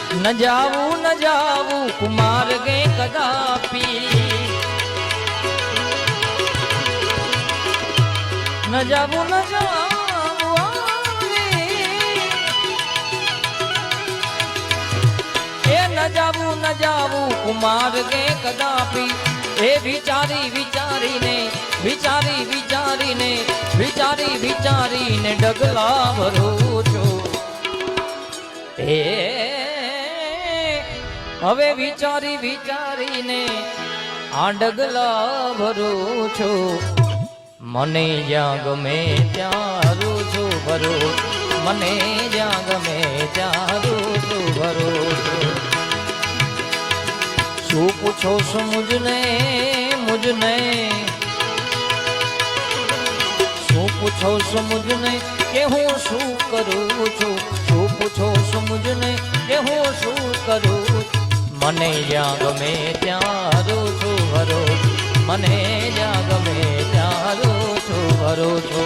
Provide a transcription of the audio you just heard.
ન જાવું કુમાર ગે કદાપી, ન જાવું એ ન જાવું કુમાર ગે કદાપી, એ વિચારીને ડગલા ભરો છો. એ હવે વિચારીને આ ડગલા ભરો છો. મને જ્યાં ગમે ત્યાં છું ભરો, મને જ્યાં ગમે ત્યાં છું ભરો છો. શું પૂછો છો મુજને શું પૂછો છો મુજને કે હું શું કરું છું. શું પૂછો છો મુજને કે હું શું કરું. મને જ્યાં ગમે ત્યાં છું ભરો, મને જ્યાં ગમે ત્યાં છું ભરો છો.